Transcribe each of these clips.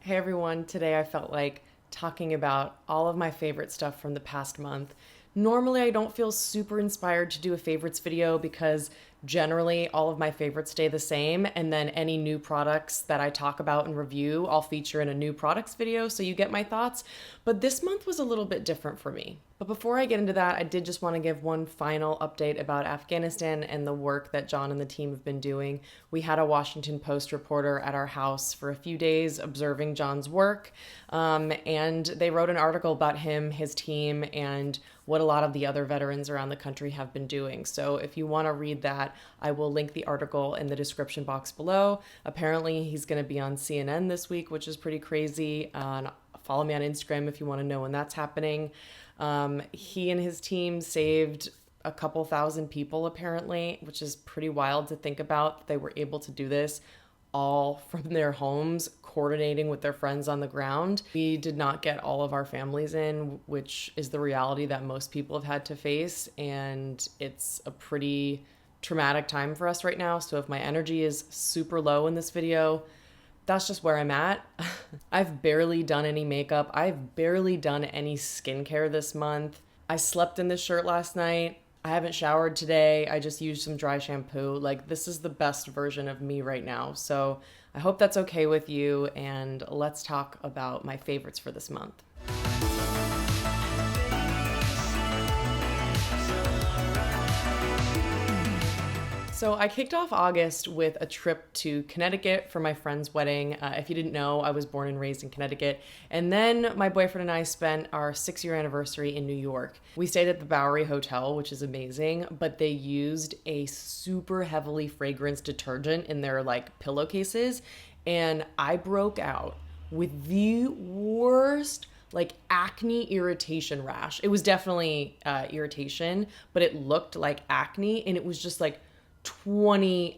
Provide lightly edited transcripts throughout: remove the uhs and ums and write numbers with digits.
Hey everyone, today I felt like talking about all of my favorite stuff from the past month. Normally, I don't feel super inspired to do a favorites video because generally all of my favorites stay the same, and then any new products that I talk about and review, I'll feature in a new products video so you get my thoughts. But this month was a little bit different for me. But before I get into that, I did just want to give one final update about Afghanistan and the work that John and the team have been doing. We had a Washington Post reporter at our house for a few days observing John's work, and they wrote an article about him, his team, and what a lot of the other veterans around the country have been doing. So if you want to read that, I will link the article in the description box below. Apparently, he's going to be on CNN this week, which is pretty crazy. Follow me on Instagram if you want to know when that's happening. He and his team saved a couple thousand people apparently, which is pretty wild to think about. They were able to do this all from their homes, coordinating with their friends on the ground. We did not get all of our families in, which is the reality that most people have had to face, and it's a pretty traumatic time for us right now. So if my energy is super low in this video, that's just where I'm at. I've barely done any makeup. I've barely done any skincare this month. I slept in this shirt last night. I haven't showered today. I just used some dry shampoo. Like, this is the best version of me right now. So I hope that's okay with you. And let's talk about my favorites for this month. So I kicked off August with a trip to Connecticut for my friend's wedding. If you didn't know, I was born and raised in Connecticut. And then my boyfriend and I spent our 6-year anniversary in New York. We stayed at the Bowery Hotel, which is amazing, but they used a super heavily fragranced detergent in their pillowcases. And I broke out with the worst acne irritation rash. It was definitely irritation, but it looked like acne, and it was just 20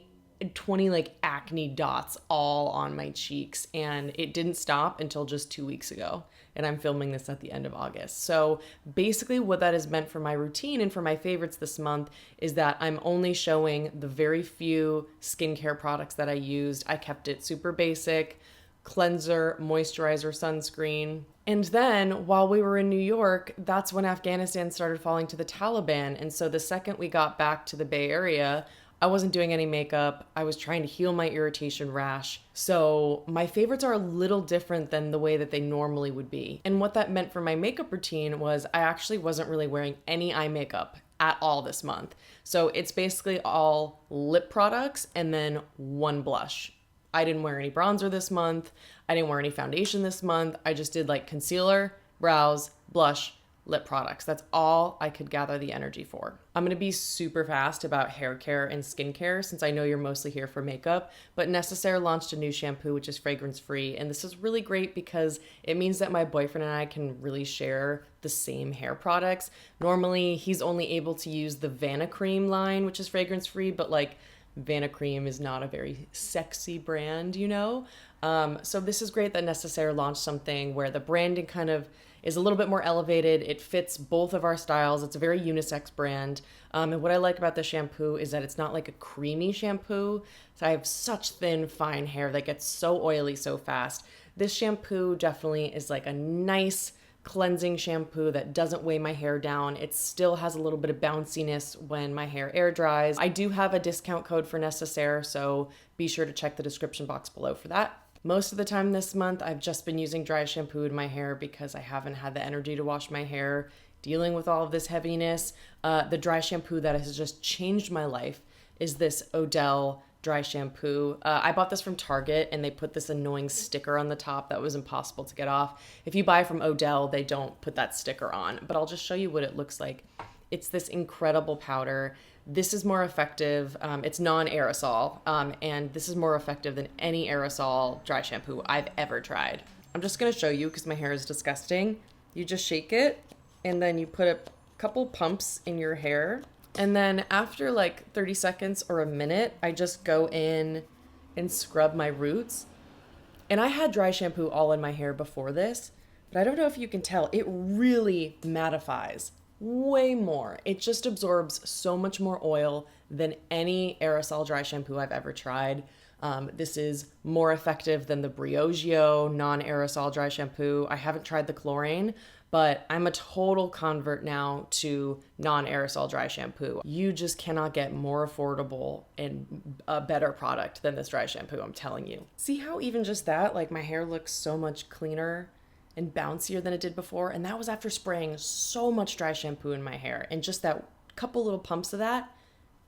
acne dots all on my cheeks, and it didn't stop until just 2 weeks ago, and I'm filming this at the end of August. So basically what that has meant for my routine and for my favorites this month is that I'm only showing the very few skincare products that I used. I kept it super basic: cleanser, moisturizer, sunscreen. And then while we were in New York, that's when Afghanistan started falling to the Taliban. And so the second we got back to the Bay Area, I wasn't doing any makeup. I was trying to heal my irritation rash. So my favorites are a little different than the way that they normally would be. And what that meant for my makeup routine was I actually wasn't really wearing any eye makeup at all this month. So it's basically all lip products and then one blush. I didn't wear any bronzer this month. I didn't wear any foundation this month. I just did concealer, brows, blush, lip products. That's all I could gather the energy for. I'm going to be super fast about hair care and skincare since I know you're mostly here for makeup, but Necessaire launched a new shampoo which is fragrance free, and this is really great because it means that my boyfriend and I can really share the same hair products. Normally he's only able to use the Vanicream line, which is fragrance free, but Vanicream is not a very sexy brand, you know? So this is great that Necessaire launched something where the branding kind of is a little bit more elevated. It fits both of our styles. It's a very unisex brand. And what I like about the shampoo is that it's not like a creamy shampoo. So I have such thin, fine hair that gets so oily so fast. This shampoo definitely is a nice cleansing shampoo that doesn't weigh my hair down. It still has a little bit of bounciness when my hair air dries. I do have a discount code for Necessaire, so be sure to check the description box below for that. Most of the time this month, I've just been using dry shampoo in my hair because I haven't had the energy to wash my hair, dealing with all of this heaviness. The dry shampoo that has just changed my life is this Odell Dry Shampoo. I bought this from Target, and they put this annoying sticker on the top that was impossible to get off. If you buy from Odell, they don't put that sticker on, but I'll just show you what it looks like. It's this incredible powder. This is more effective. It's non-aerosol, and this is more effective than any aerosol dry shampoo I've ever tried. I'm just gonna show you because my hair is disgusting. You just shake it, and then you put a couple pumps in your hair. And then after 30 seconds or a minute, I just go in and scrub my roots. And I had dry shampoo all in my hair before this, but I don't know if you can tell, it really mattifies way more. It just absorbs so much more oil than any aerosol dry shampoo I've ever tried. This is more effective than the Briogeo non-aerosol dry shampoo. I haven't tried the chlorine, but I'm a total convert now to non-aerosol dry shampoo. You just cannot get more affordable and a better product than this dry shampoo, I'm telling you. See how even just that, like my hair looks so much cleaner and bouncier than it did before? And that was after spraying so much dry shampoo in my hair. And just that couple little pumps of that,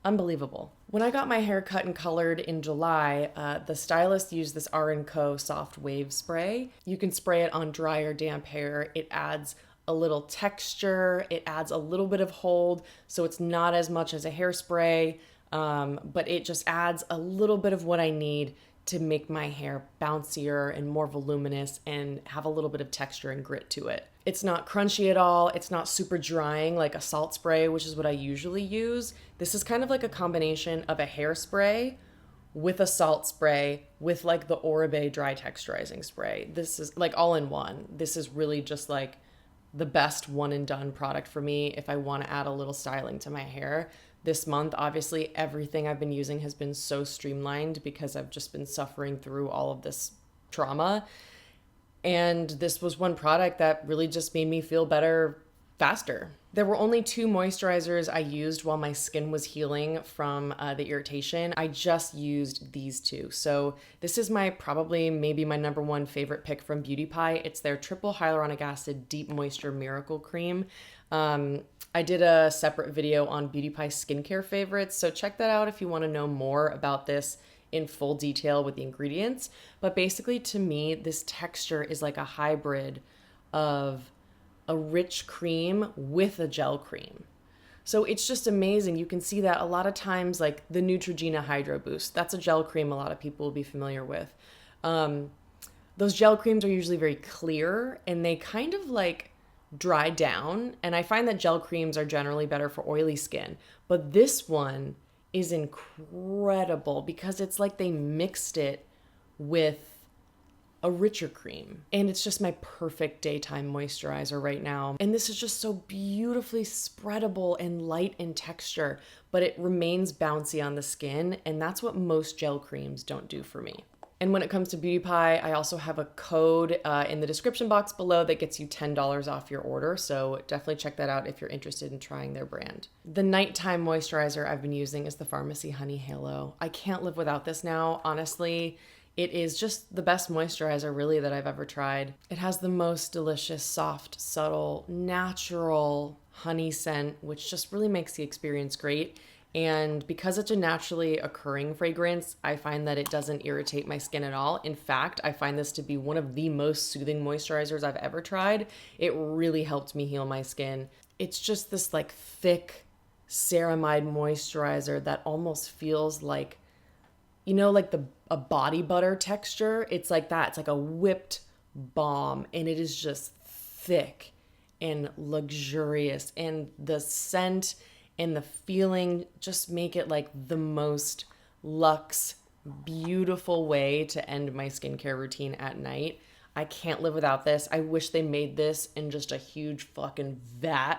unbelievable. When I got my hair cut and colored in July, the stylist used this Rnco soft wave spray. You can spray it on dry or damp hair. It adds a little texture. It adds a little bit of hold, so it's not as much as a hairspray, but it just adds a little bit of what I need to make my hair bouncier and more voluminous and have a little bit of texture and grit to it. It's not crunchy at all. It's not super drying like a salt spray, which is what I usually use. This is kind of like a combination of a hairspray with a salt spray with like the Oribe dry texturizing spray. This is like all in one. This is really just like the best one and done product for me if I want to add a little styling to my hair. This month, obviously, everything I've been using has been so streamlined because I've just been suffering through all of this trauma. And this was one product that really just made me feel better faster. There were only 2 moisturizers I used while my skin was healing from the irritation. I just used these 2. So this is maybe my number 1 favorite pick from Beauty Pie. It's their Triple Hyaluronic Acid Deep Moisture Miracle Cream. I did a separate video on Beauty Pie skincare favorites, so check that out if you want to know more about this in full detail with the ingredients. But basically, to me, this texture is like a hybrid of a rich cream with a gel cream. So it's just amazing. You can see that a lot of times, like the Neutrogena Hydro Boost, that's a gel cream a lot of people will be familiar with. Those gel creams are usually very clear and they kind of like dry down, and I find that gel creams are generally better for oily skin, but this one is incredible because it's like they mixed it with a richer cream, and it's just my perfect daytime moisturizer right now. And this is just so beautifully spreadable and light in texture, but it remains bouncy on the skin, and that's what most gel creams don't do for me. And when it comes to Beauty Pie, I also have a code in the description box below that gets you $10 off your order. So definitely check that out if you're interested in trying their brand. The nighttime moisturizer I've been using is the Pharmacy Honey Halo. I can't live without this now. Honestly, it is just the best moisturizer really that I've ever tried. It has the most delicious, soft, subtle, natural honey scent, which just really makes the experience great. And because it's a naturally occurring fragrance, I find that it doesn't irritate my skin at all. In fact, I find this to be one of the most soothing moisturizers I've ever tried. It really helped me heal my skin. It's just this like thick ceramide moisturizer that almost feels like, you know, like a body butter texture. It's like that. It's like a whipped balm, and it is just thick and luxurious, and the scent and the feeling just make it like the most luxe, beautiful way to end my skincare routine at night. I can't live without this. I wish they made this in just a huge fucking vat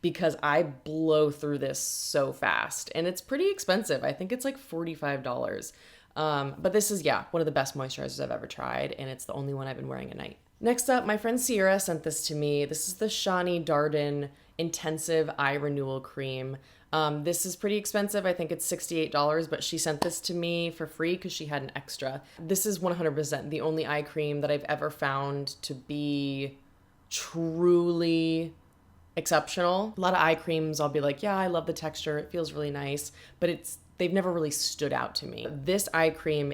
because I blow through this so fast. And it's pretty expensive. I think it's like $45. But this is, one of the best moisturizers I've ever tried, and it's the only one I've been wearing at night. Next up, my friend Sierra sent this to me. This is the Shawnee Darden Intensive Eye Renewal Cream. This is pretty expensive. I think it's $68, but she sent this to me for free because she had an extra. This is 100% the only eye cream that I've ever found to be truly exceptional. A lot of eye creams, I'll be like, yeah, I love the texture. It feels really nice, but they've never really stood out to me. This eye cream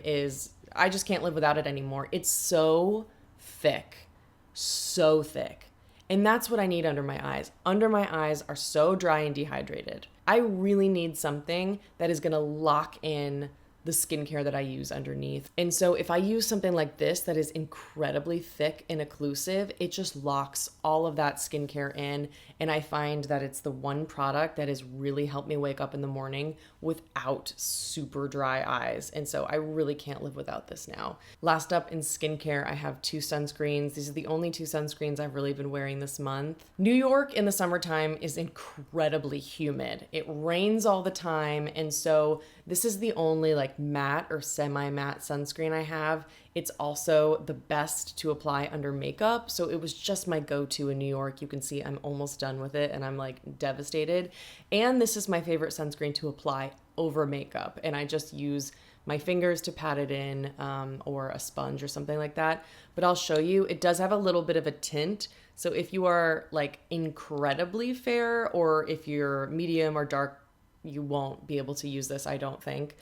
I just can't live without it anymore. It's so thick, so thick. And that's what I need under my eyes. Under my eyes are so dry and dehydrated. I really need something that is gonna lock in the skincare that I use underneath. And so if I use something like this that is incredibly thick and occlusive, it just locks all of that skincare in. And I find that it's the one product that has really helped me wake up in the morning without super dry eyes. And so I really can't live without this now. Last up in skincare, I have 2 sunscreens. These are the only 2 sunscreens I've really been wearing this month. New York in the summertime is incredibly humid. It rains all the time. And so This is the only like matte or semi-matte sunscreen I have. It's also the best to apply under makeup. So it was just my go-to in New York. You can see I'm almost done with it and I'm like devastated. And this is my favorite sunscreen to apply over makeup. And I just use my fingers to pat it in, or a sponge or something like that. But I'll show you, it does have a little bit of a tint. So if you are like incredibly fair, or if you're medium or dark, you won't be able to use this, I don't think,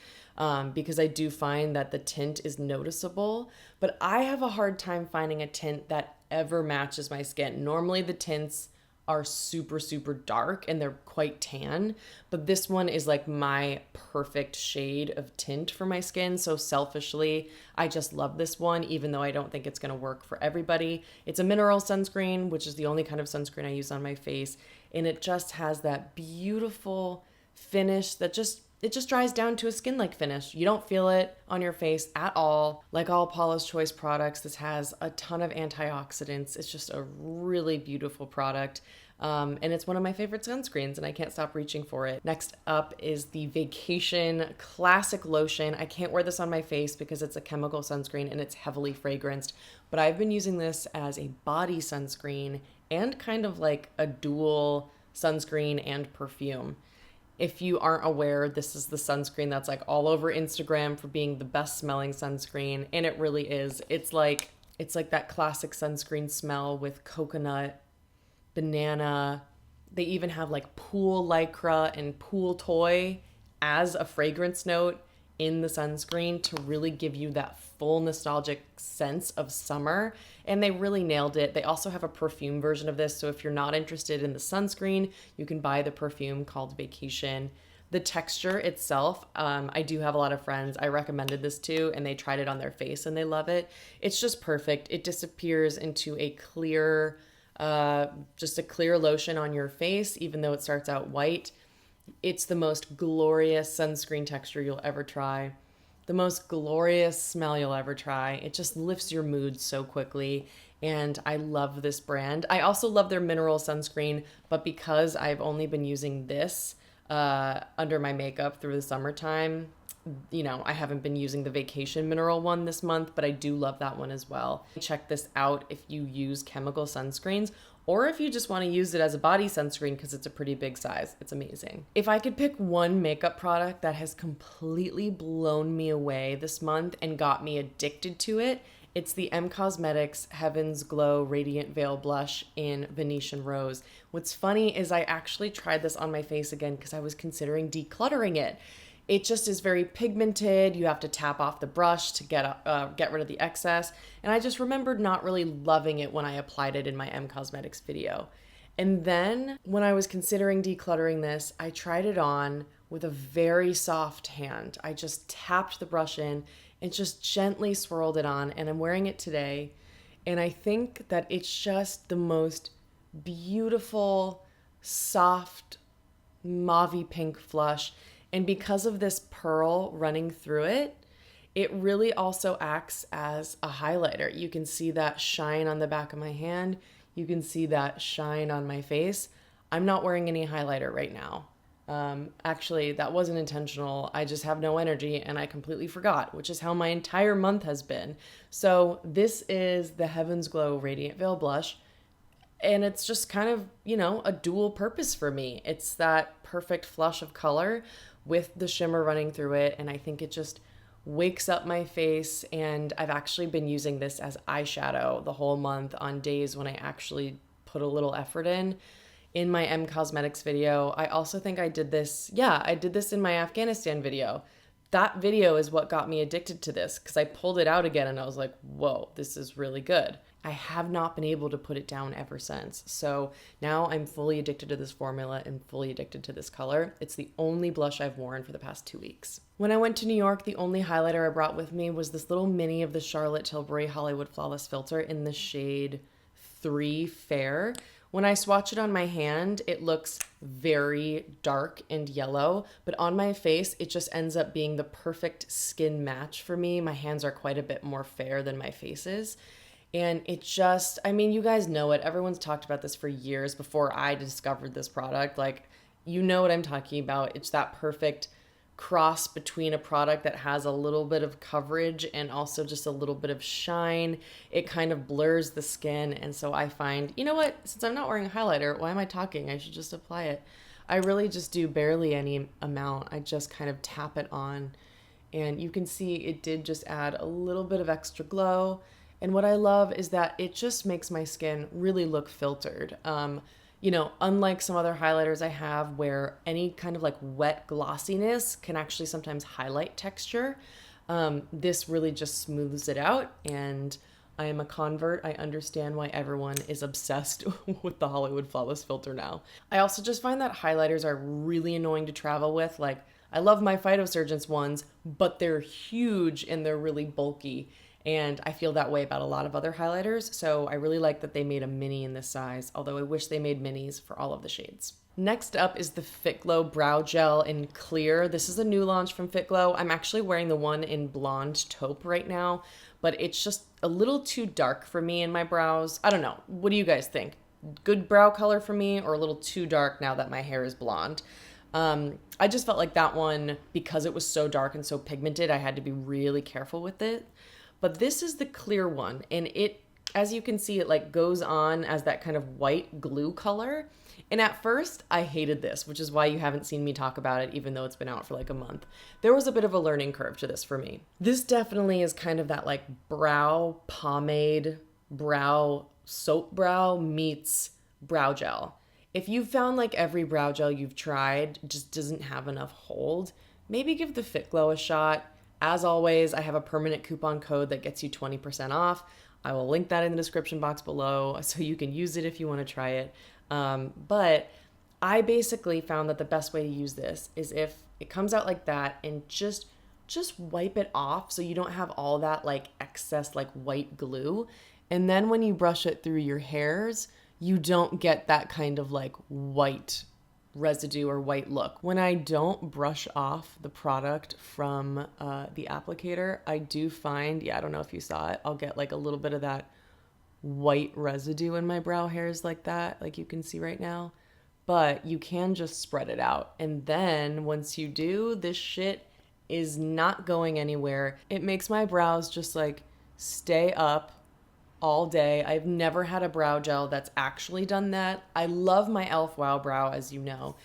because I do find that the tint is noticeable. But I have a hard time finding a tint that ever matches my skin. Normally the tints are super, super dark and they're quite tan, but this one is like my perfect shade of tint for my skin. So selfishly, I just love this one, even though I don't think it's gonna work for everybody. It's a mineral sunscreen, which is the only kind of sunscreen I use on my face. And it just has that beautiful finish that it just dries down to a skin-like finish. You don't feel it on your face at all. Like all Paula's Choice products, this has a ton of antioxidants. It's just a really beautiful product. And it's one of my favorite sunscreens and I can't stop reaching for it. Next up is the Vacation Classic Lotion. I can't wear this on my face because it's a chemical sunscreen and it's heavily fragranced, but I've been using this as a body sunscreen and kind of like a dual sunscreen and perfume. If you aren't aware, this is the sunscreen that's like all over Instagram for being the best smelling sunscreen. And it really is. It's like that classic sunscreen smell with coconut, banana. They even have like pool lycra and pool toy as a fragrance note in the sunscreen to really give you that full nostalgic sense of summer. And they really nailed it. They also have a perfume version of this. So if you're not interested in the sunscreen, you can buy the perfume called Vacation. The texture itself, I do have a lot of friends I recommended this to, and they tried it on their face and they love it. It's just perfect. It disappears into a clear, just a clear lotion on your face, even though it starts out white. It's the most glorious sunscreen texture you'll ever try. The most glorious smell you'll ever try. It just lifts your mood so quickly. And I love this brand. I also love their mineral sunscreen, but because I've only been using this under my makeup through the summertime, I haven't been using the Vacation mineral one this month, but I do love that one as well. Check this out if you use chemical sunscreens, or if you just want to use it as a body sunscreen because it's a pretty big size. It's amazing. If I could pick one makeup product that has completely blown me away this month and got me addicted to it, it's the Cosmetics Heaven's Glow Radiant Veil Blush in Venetian Rose. What's funny is I actually tried this on my face again because I was considering decluttering it. It just is very pigmented. You have to tap off the brush to get rid of the excess. And I just remembered not really loving it when I applied it in my Cosmetics video. And then when I was considering decluttering this, I tried it on with a very soft hand. I just tapped the brush in and just gently swirled it on. And I'm wearing it today. And I think that it's just the most beautiful, soft, mauvey pink flush. And because of this pearl running through it, it really also acts as a highlighter. You can see that shine on the back of my hand. You can see that shine on my face. I'm not wearing any highlighter right now. Actually, that wasn't intentional. I just have no energy and I completely forgot, which is how my entire month has been. So this is the Heaven's Glow Radiant Veil Blush. And it's just kind of, a dual purpose for me. It's that perfect flush of color with the shimmer running through it. And I think it just wakes up my face. And I've actually been using this as eyeshadow the whole month on days when I actually put a little effort in. In my Cosmetics video, I also think I did this in my Afghanistan video. That video is what got me addicted to this because I pulled it out again and I was like, whoa, this is really good. I have not been able to put it down ever since. So now I'm fully addicted to this formula and fully addicted to this color. It's the only blush I've worn for the past 2 weeks. When I went to New York, the only highlighter I brought with me was this little mini of the Charlotte Tilbury Hollywood Flawless Filter in the shade 3 Fair. When I swatch it on my hand, it looks very dark and yellow, but on my face, it just ends up being the perfect skin match for me. My hands are quite a bit more fair than my face is. And it just, you guys know it. Everyone's talked about this for years before I discovered this product. Like, you know what I'm talking about. It's that perfect cross between a product that has a little bit of coverage and also just a little bit of shine. It kind of blurs the skin. And so I find, you know what, since I'm not wearing a highlighter, why am I talking? I should just apply it. I really just do barely any amount. I just kind of tap it on, and you can see it did just add a little bit of extra glow. And what I love is that it just makes my skin really look filtered. You know, unlike some other highlighters I have where any kind of like wet glossiness can actually sometimes highlight texture, this really just smooths it out. And I am a convert. I understand why everyone is obsessed with the Hollywood Flawless filter now. I also just find that highlighters are really annoying to travel with. Like, I love my Phytosurgence ones, but they're huge and they're really bulky. And I feel that way about a lot of other highlighters. So I really like that they made a mini in this size, although I wish they made minis for all of the shades. Next up is the Fit Glow Brow Gel in Clear. This is a new launch from Fit Glow. I'm actually wearing the one in Blonde Taupe right now, but it's just a little too dark for me in my brows. I don't know. What do you guys think? Good brow color for me, or a little too dark now that my hair is blonde? I just felt like that one, because it was so dark and so pigmented, I had to be really careful with it. But this is the clear one, and it, as you can see, it like goes on as that kind of white glue color. And at first I hated this, which is why you haven't seen me talk about it, even though it's been out for like a month. There was a bit of a learning curve to this for me. This definitely is kind of that like brow pomade, brow soap brow meets brow gel. If you've found like every brow gel you've tried just doesn't have enough hold, maybe give the Fit Glow a shot. As always, I have a permanent coupon code that gets you 20% off. I will link that in the description box below so you can use it if you want to try it. But I basically found that the best way to use this is if it comes out like that, and just wipe it off so you don't have all that like excess like white glue. And then when you brush it through your hairs, you don't get that kind of like white residue or white look. When I don't brush off the product from the applicator, I do find, I don't know if you saw it, I'll get like a little bit of that white residue in my brow hairs like that, like you can see right now. But you can just spread it out. And then once you do, this shit is not going anywhere. It makes my brows just like stay up all day. I've never had a brow gel that's actually done that. I love my e.l.f. Wow Brow, as you know.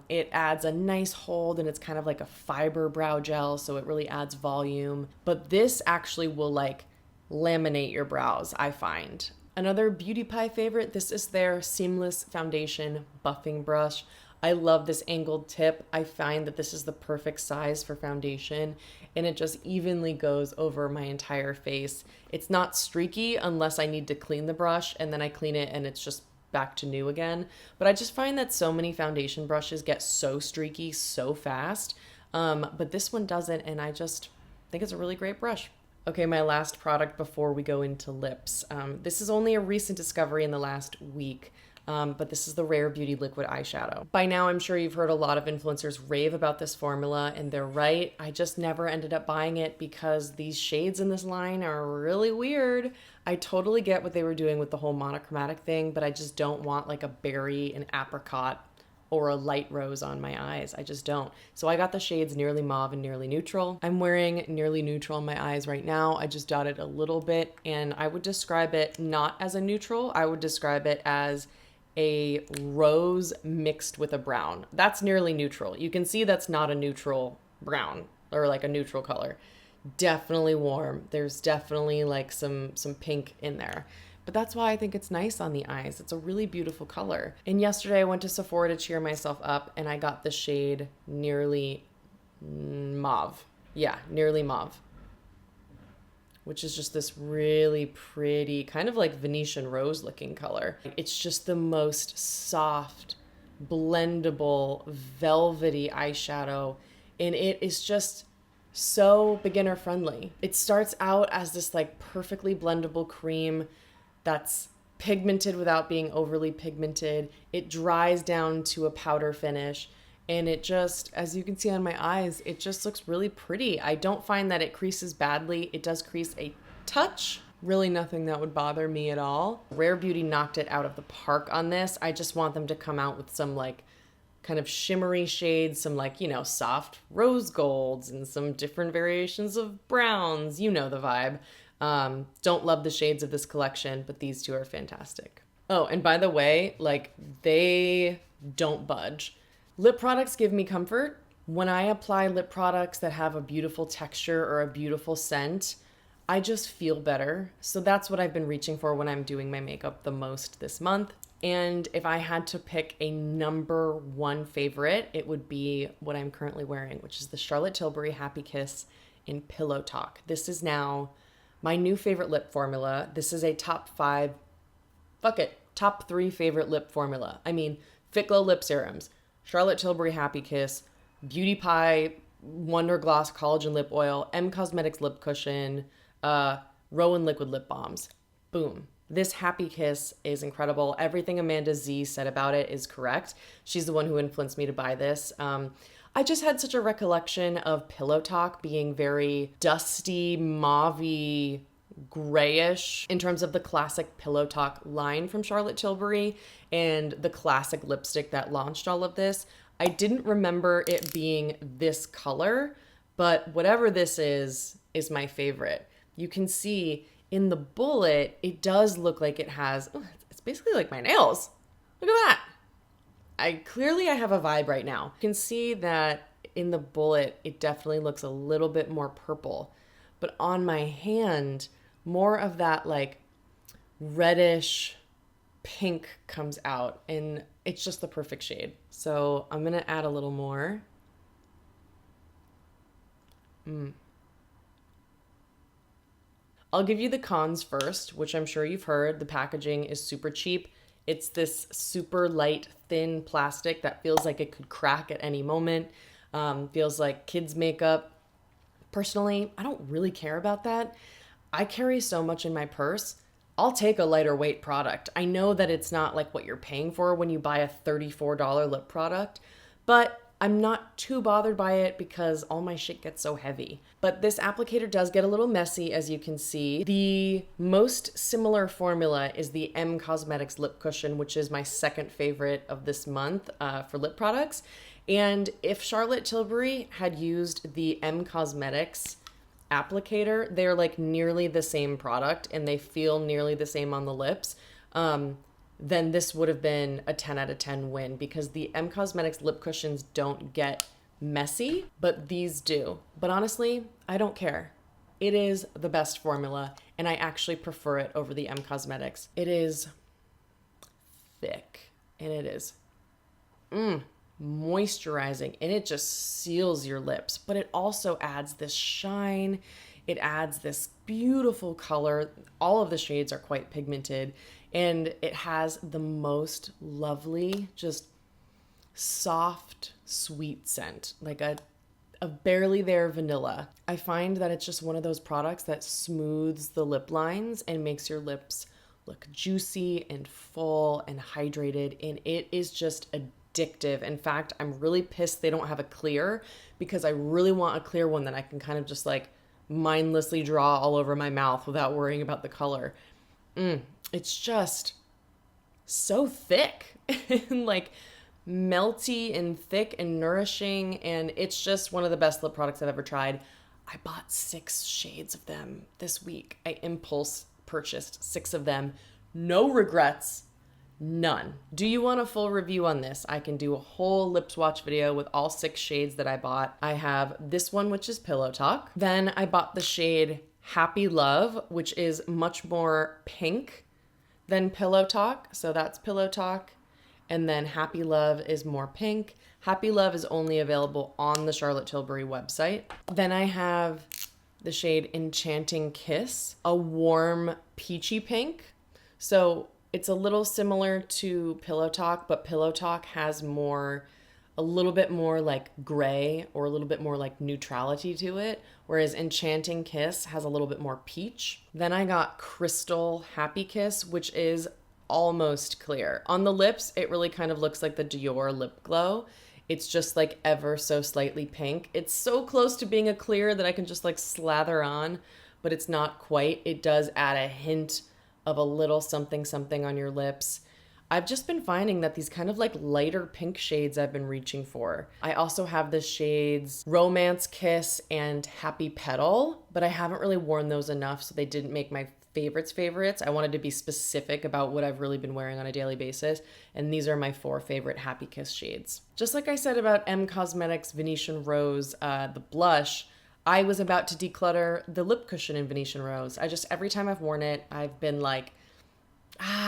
It adds a nice hold, and it's kind of like a fiber brow gel, so it really adds volume. But this actually will like laminate your brows, I find. Another Beauty Pie favorite, this is their Seamless Foundation Buffing Brush. I love this angled tip. I find that this is the perfect size for foundation, and it just evenly goes over my entire face. It's not streaky unless I need to clean the brush, and then I clean it and it's just back to new again. But I just find that so many foundation brushes get so streaky so fast, but this one doesn't, and I just think it's a really great brush. Okay, my last product before we go into lips. This is only a recent discovery in the last week. But this is the Rare Beauty Liquid Eyeshadow. By now, I'm sure you've heard a lot of influencers rave about this formula, and they're right. I just never ended up buying it because these shades in this line are really weird. I totally get what they were doing with the whole monochromatic thing, but I just don't want like a berry, an apricot, or a light rose on my eyes. I just don't. So I got the shades Nearly Mauve and Nearly Neutral. I'm wearing Nearly Neutral on my eyes right now. I just dotted a little bit, and I would describe it not as a neutral. I would describe it as a rose mixed with a brown. That's Nearly Neutral. You can see that's not a neutral brown or like a neutral color. Definitely warm. There's definitely like some pink in there. But that's why I think it's nice on the eyes. It's a really beautiful color. And yesterday I went to Sephora to cheer myself up, and I got the shade Nearly Mauve. Yeah, Nearly Mauve, which is just this really pretty, kind of like Venetian rose looking color. It's just the most soft, blendable, velvety eyeshadow, and it is just so beginner friendly. It starts out as this like perfectly blendable cream that's pigmented without being overly pigmented. It dries down to a powder finish, and it just, as you can see on my eyes, it just looks really pretty. I don't find that it creases badly. It does crease a touch. Really nothing that would bother me at all. Rare Beauty knocked it out of the park on this. I just want them to come out with some like kind of shimmery shades, some like, soft rose golds and some different variations of browns. You know the vibe. Don't love the shades of this collection, but these two are fantastic. Oh, and by the way, like, they don't budge. Lip products give me comfort. When I apply lip products that have a beautiful texture or a beautiful scent, I just feel better. So that's what I've been reaching for when I'm doing my makeup the most this month. And if I had to pick a number one favorite, it would be what I'm currently wearing, which is the Charlotte Tilbury Happy Kiss in Pillow Talk. This is now my new favorite lip formula. This is a top 3 favorite lip formula. I mean, Fit Glow Lip Serums, Charlotte Tilbury Happy Kiss, Beauty Pie Wonder Gloss Collagen Lip Oil, M Cosmetics Lip Cushion, Rowan Liquid Lip Balms. Boom. This Happy Kiss is incredible. Everything Amanda Z said about it is correct. She's the one who influenced me to buy this. I just had such a recollection of Pillow Talk being very dusty, mauve-y, grayish in terms of the classic Pillow Talk line from Charlotte Tilbury and the classic lipstick that launched all of this. I didn't remember it being this color, but whatever this is my favorite. You can see in the bullet, it does look like it has, it's basically like my nails. Look at that. I have a vibe right now. You can see that in the bullet, it definitely looks a little bit more purple, but on my hand, more of that like reddish pink comes out, and it's just the perfect shade. So I'm gonna add a little more. I'll give you the cons first, which I'm sure you've heard. The packaging is super cheap. It's this super light, thin plastic that feels like it could crack at any moment. Feels like kids' makeup. Personally, I don't really care about that. I carry so much in my purse. I'll take a lighter weight product. I know that it's not like what you're paying for when you buy a $34 lip product, but I'm not too bothered by it because all my shit gets so heavy. But this applicator does get a little messy, as you can see. The most similar formula is the M Cosmetics Lip Cushion, which is my second favorite of this month for lip products. And if Charlotte Tilbury had used the M Cosmetics applicator, they're like nearly the same product and they feel nearly the same on the lips. Then this would have been a 10 out of 10 win because the M Cosmetics lip cushions don't get messy, but these do. But honestly, I don't care. It is the best formula, and I actually prefer it over the M Cosmetics. It is thick, and it is moisturizing, and it just seals your lips, but it also adds this shine. It adds this beautiful color. All of the shades are quite pigmented, and it has the most lovely, just soft, sweet scent, like a barely there vanilla. I find that it's just one of those products that smooths the lip lines and makes your lips look juicy and full and hydrated, and it is just addictive. In fact, I'm really pissed they don't have a clear because I really want a clear one that I can kind of just like mindlessly draw all over my mouth without worrying about the color. It's just so thick and like melty and thick and nourishing, and it's just one of the best lip products I've ever tried. I bought 6 shades of them this week. I impulse purchased 6 of them. No regrets. None. Do you want a full review on this? I can do a whole lip swatch video with all 6 shades that I bought. I have this one, which is Pillow Talk. Then I bought the shade Happy Love, which is much more pink than Pillow Talk. So that's Pillow Talk. And then Happy Love is more pink. Happy Love is only available on the Charlotte Tilbury website. Then I have the shade Enchanting Kiss, a warm peachy pink. So it's a little similar to Pillow Talk, but Pillow Talk has a little bit more like gray or a little bit more like neutrality to it, whereas Enchanting Kiss has a little bit more peach. Then I got Crystal Happy Kiss, which is almost clear. On the lips, it really kind of looks like the Dior lip glow. It's just like ever so slightly pink. It's so close to being a clear that I can just like slather on, but it's not quite. It does add a hint of a little something something on your lips. I've just been finding that these kind of like lighter pink shades I've been reaching for. I also have the shades Romance Kiss and Happy Petal, but I haven't really worn those enough, so they didn't make my favorites. I wanted to be specific about what I've really been wearing on a daily basis, and these are my 4 favorite Happy Kiss shades. Just like I said about M Cosmetics Venetian Rose, the blush, I was about to declutter the lip cushion in Venetian Rose. Every time I've worn it, I've been like,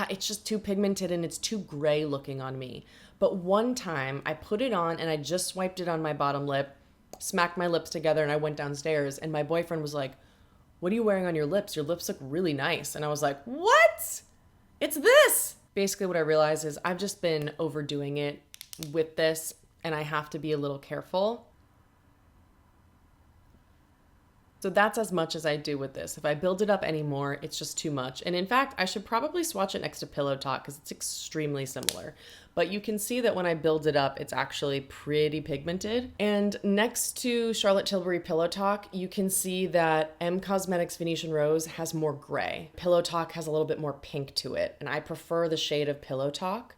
it's just too pigmented and it's too gray looking on me. But one time I put it on and I just swiped it on my bottom lip, smacked my lips together, and I went downstairs, and my boyfriend was like, "What are you wearing on your lips? Your lips look really nice." And I was like, "What? It's this." Basically what I realized is I've just been overdoing it with this, and I have to be a little careful. So that's as much as I do with this. If I build it up anymore, it's just too much. And in fact, I should probably swatch it next to Pillow Talk because it's extremely similar. But you can see that when I build it up, it's actually pretty pigmented. And next to Charlotte Tilbury Pillow Talk, you can see that M Cosmetics Venetian Rose has more gray. Pillow Talk has a little bit more pink to it, and I prefer the shade of Pillow Talk.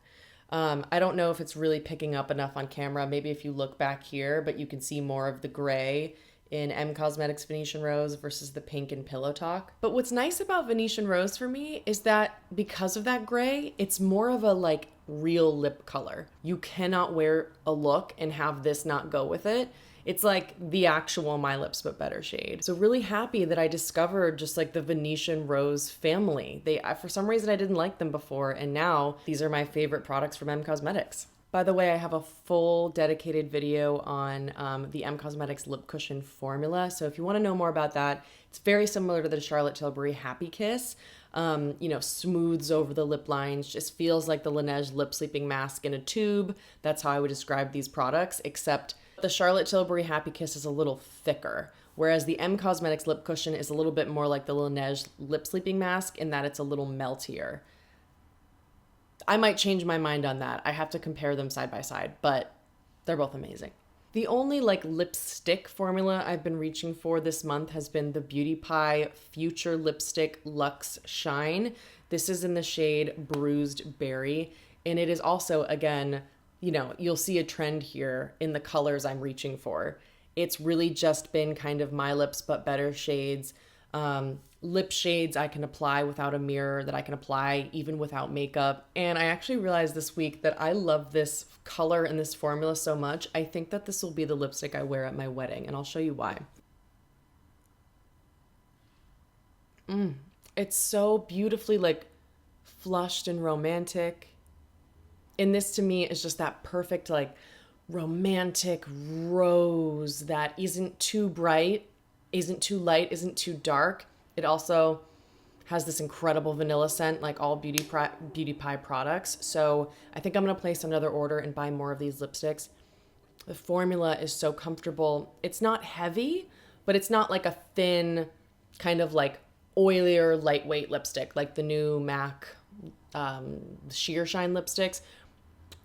I don't know if it's really picking up enough on camera. Maybe if you look back here, but you can see more of the gray in M Cosmetics Venetian Rose versus the pink in Pillow Talk. But what's nice about Venetian Rose for me is that because of that gray, it's more of a like real lip color. You cannot wear a look and have this not go with it. It's like the actual My Lips But Better shade. So really happy that I discovered just like the Venetian Rose family. For some reason I didn't like them before, and now these are my favorite products from M Cosmetics. By the way, I have a full dedicated video on the M Cosmetics lip cushion formula. So if you want to know more about that, it's very similar to the Charlotte Tilbury Happy Kiss. Smooths over the lip lines, just feels like the Laneige lip sleeping mask in a tube. That's how I would describe these products, except the Charlotte Tilbury Happy Kiss is a little thicker, whereas the M Cosmetics lip cushion is a little bit more like the Laneige lip sleeping mask in that it's a little meltier. I might change my mind on that. I have to compare them side by side, but they're both amazing. The only like lipstick formula I've been reaching for this month has been the Beauty Pie Future Lipstick Luxe Shine. This is in the shade Bruised Berry, and it is also, again, you'll see a trend here in the colors I'm reaching for. It's really just been kind of My Lips But Better shades, lip shades I can apply without a mirror, that I can apply even without makeup. And I actually realized this week that I love this color and this formula so much. I think that this will be the lipstick I wear at my wedding, and I'll show you why. It's so beautifully like flushed and romantic. And this to me is just that perfect like romantic rose that isn't too bright, isn't too light, isn't too dark. It also has this incredible vanilla scent like all Beauty Pie products. So I think I'm going to place another order and buy more of these lipsticks. The formula is so comfortable. It's not heavy, but it's not like a thin kind of like oilier, lightweight lipstick like the new MAC Sheer Shine lipsticks.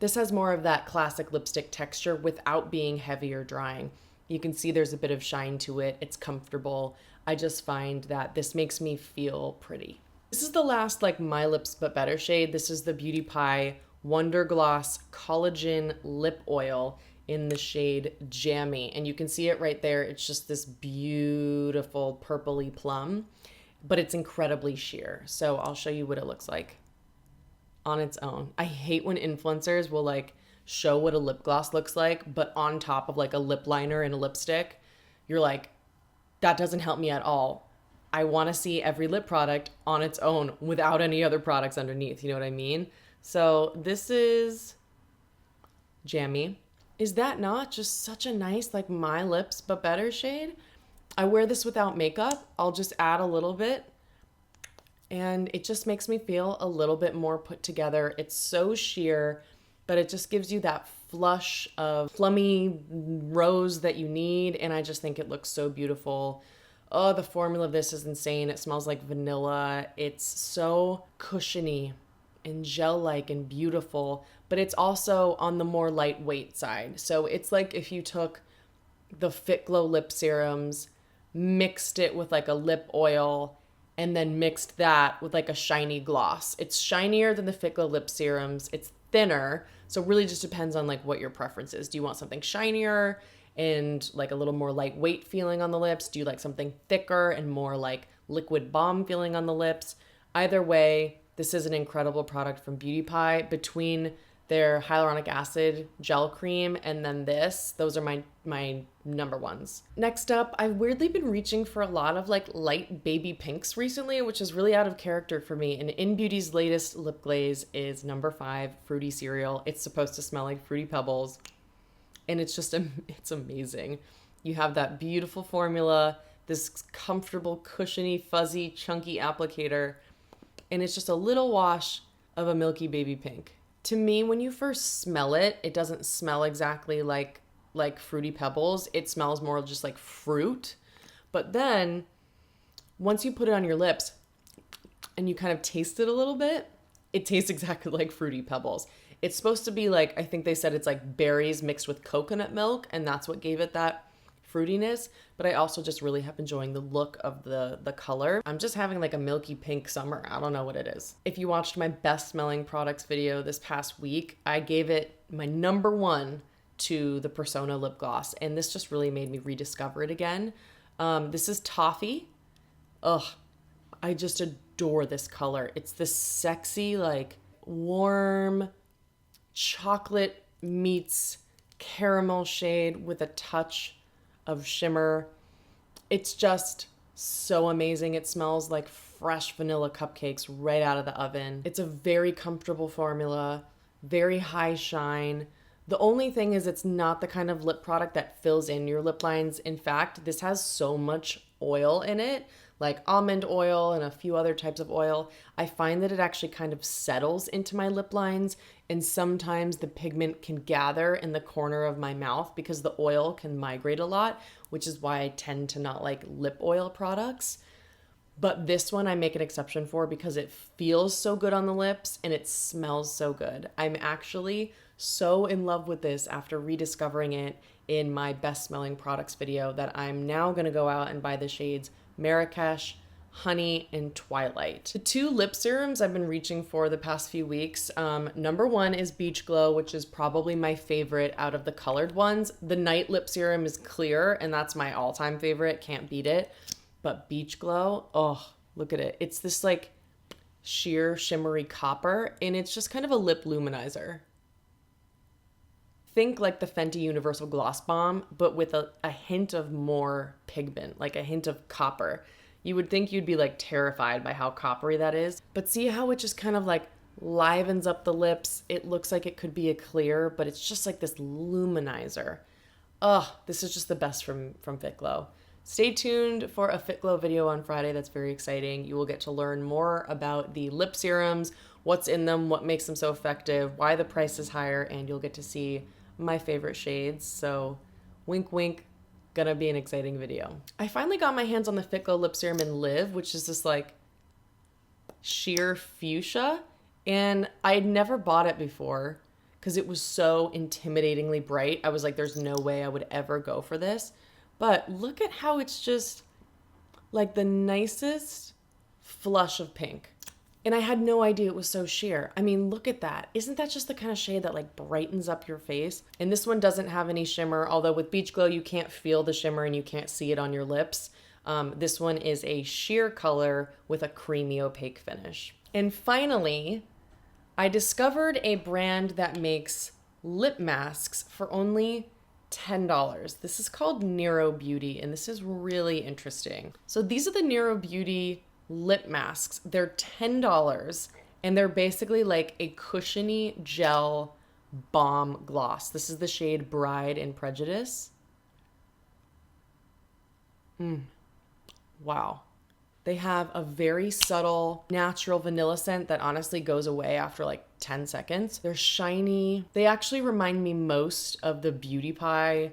This has more of that classic lipstick texture without being heavy or drying. You can see there's a bit of shine to it. It's comfortable. I just find that this makes me feel pretty. This is the last like My Lips But Better shade. This is the Beauty Pie Wonder Gloss Collagen Lip Oil in the shade Jammy. And you can see it right there. It's just this beautiful purpley plum, but it's incredibly sheer. So I'll show you what it looks like on its own. I hate when influencers will like show what a lip gloss looks like, but on top of like a lip liner and a lipstick, you're like, that doesn't help me at all. I want to see every lip product on its own without any other products underneath. You know what I mean? So this is Jammy. Is that not just such a nice like My Lips But Better shade? I wear this without makeup. I'll just add a little bit, and it just makes me feel a little bit more put together. It's so sheer, but it just gives you that flush of plummy rose that you need, and I just think it looks so beautiful. Oh, the formula of this is insane. It smells like vanilla. It's so cushiony and gel-like and beautiful, but it's also on the more lightweight side. So it's like if you took the Fit Glow lip serums, mixed it with like a lip oil, and then mixed that with like a shiny gloss. It's shinier than the Fit Glow lip serums. It's thinner. So it really just depends on like what your preference is. Do you want something shinier and like a little more lightweight feeling on the lips? Do you like something thicker and more like liquid balm feeling on the lips? Either way, this is an incredible product from Beauty Pie. Between their hyaluronic acid gel cream and then this, those are my number ones. Next up, I've weirdly been reaching for a lot of like light baby pinks recently, which is really out of character for me. And In Beauty's latest lip glaze is number 5, Fruity Cereal. It's supposed to smell like Fruity Pebbles, and it's just, it's amazing. You have that beautiful formula, this comfortable, cushiony, fuzzy, chunky applicator, and it's just a little wash of a milky baby pink. To me, when you first smell it, it doesn't smell exactly like Fruity Pebbles. It smells more just like fruit. But then once you put it on your lips and you kind of taste it a little bit, it tastes exactly like Fruity Pebbles. It's supposed to be like, I think they said it's like berries mixed with coconut milk, and that's what gave it that fruitiness. But I also just really have enjoying the look of the color. I'm just having like a milky pink summer. I don't know what it is. If you watched my best smelling products video this past week, I gave it my number 1 to the Persona lip gloss, and this just really made me rediscover it again. This is Toffee. Ugh, I just adore this color. It's this sexy, like warm chocolate meets caramel shade with a touch of shimmer. It's just so amazing. It smells like fresh vanilla cupcakes right out of the oven. It's a very comfortable formula, very high shine. The only thing is it's not the kind of lip product that fills in your lip lines. In fact, this has so much oil in it, like almond oil and a few other types of oil. I find that it actually kind of settles into my lip lines, and sometimes the pigment can gather in the corner of my mouth because the oil can migrate a lot, which is why I tend to not like lip oil products. But this one I make an exception for because it feels so good on the lips and it smells so good. I'm actually so in love with this after rediscovering it in my best smelling products video that I'm now gonna go out and buy the shades Marrakesh, Honey, and Twilight. The 2 lip serums I've been reaching for the past few weeks. Number 1 is Beach Glow, which is probably my favorite out of the colored ones. The Night lip serum is clear, and that's my all-time favorite. Can't beat it. But Beach Glow, oh, look at it. It's this like sheer shimmery copper, and it's just kind of a lip luminizer. Think like the Fenty Universal Gloss Bomb, but with a hint of more pigment, like a hint of copper. You would think you'd be like terrified by how coppery that is, but see how it just kind of like livens up the lips. It looks like it could be a clear, but it's just like this luminizer. Oh, this is just the best from Fit Glow. Stay tuned for a Fit Glow video on Friday. That's very exciting. You will get to learn more about the lip serums, what's in them, what makes them so effective, why the price is higher, and you'll get to see my favorite shades. So wink, wink, gonna be an exciting video. I finally got my hands on the Fit Glow lip serum in Live, which is this like sheer fuchsia, and I'd never bought it before because it was so intimidatingly bright. I was like, there's no way I would ever go for this. But look at how it's just like the nicest flush of pink. And I had no idea it was so sheer. I mean, look at that. Isn't that just the kind of shade that like brightens up your face? And this one doesn't have any shimmer, although with Beach Glow, you can't feel the shimmer and you can't see it on your lips. This one is a sheer color with a creamy opaque finish. And finally, I discovered a brand that makes lip masks for only $10. This is called Nero Beauty, and this is really interesting. So these are the Nero Beauty lip masks. They're $10, and they're basically like a cushiony gel balm gloss. This is the shade Bride and Prejudice. Wow. They have a very subtle, natural vanilla scent that honestly goes away after like 10 seconds. They're shiny. They actually remind me most of the Beauty Pie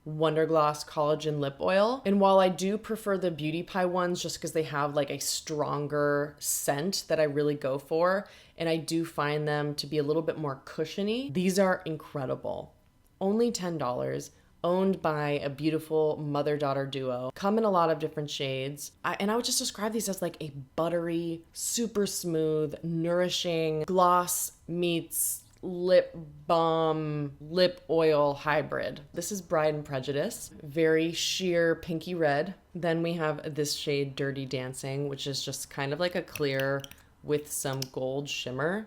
Wonder Gloss Collagen Lip Oil. And while I do prefer the Beauty Pie ones just because they have like a stronger scent that I really go for, and I do find them to be a little bit more cushiony, these are incredible. Only $10. owned by a beautiful mother-daughter duo. Come in a lot of different shades. And I would just describe these as like a buttery, super smooth, nourishing gloss meets lip balm, lip oil hybrid. This is Bride and Prejudice, very sheer pinky red. Then we have this shade Dirty Dancing, which is just kind of like a clear with some gold shimmer.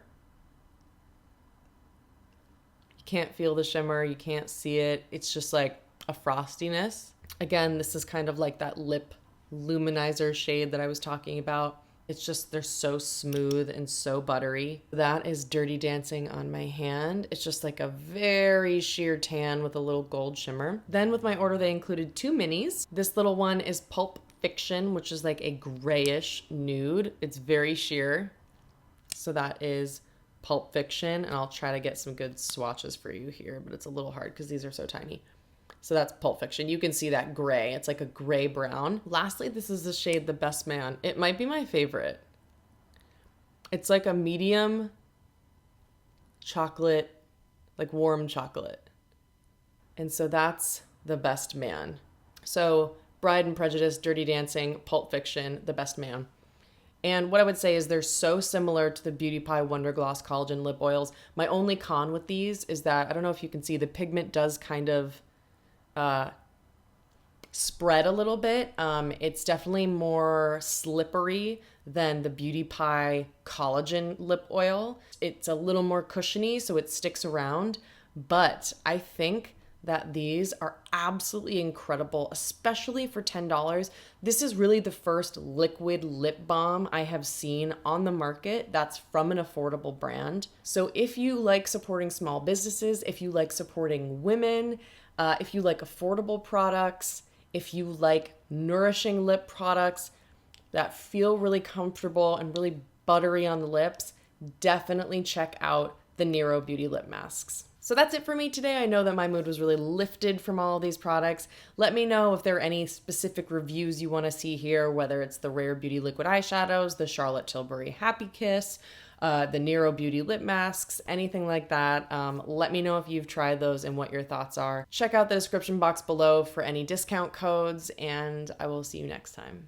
You can't feel the shimmer, you can't see it. It's just like a frostiness. Again, this is kind of like that lip luminizer shade that I was talking about. It's just, they're so smooth and so buttery. That is Dirty Dancing on my hand. It's just like a very sheer tan with a little gold shimmer. Then with my order, they included 2 minis. This little one is Pulp Fiction, which is like a grayish nude. It's very sheer. So that is Pulp Fiction. And I'll try to get some good swatches for you here, but it's a little hard because these are so tiny. So that's Pulp Fiction. You can see that gray. It's like a gray brown. Lastly, this is the shade The Best Man. It might be my favorite. It's like a medium chocolate, like warm chocolate. And so that's The Best Man. So Bride and Prejudice, Dirty Dancing, Pulp Fiction, The Best Man. And what I would say is they're so similar to the Beauty Pie Wonder Gloss Collagen Lip Oils. My only con with these is that, I don't know if you can see, the pigment does kind of spread a little bit. It's definitely more slippery than the Beauty Pie Collagen Lip Oil. It's a little more cushiony, so it sticks around. But I think that these are absolutely incredible, especially for $10. This is really the first liquid lip balm I have seen on the market that's from an affordable brand. So if you like supporting small businesses, if you like supporting women, if you like affordable products, if you like nourishing lip products that feel really comfortable and really buttery on the lips, definitely check out the Nero Beauty lip masks. So that's it for me today. I know that my mood was really lifted from all of these products. Let me know if there are any specific reviews you want to see here, whether it's the Rare Beauty liquid eyeshadows, the Charlotte Tilbury Happy Kiss, the Nero Beauty lip masks, anything like that. Let me know if you've tried those and what your thoughts are. Check out the description box below for any discount codes, and I will see you next time.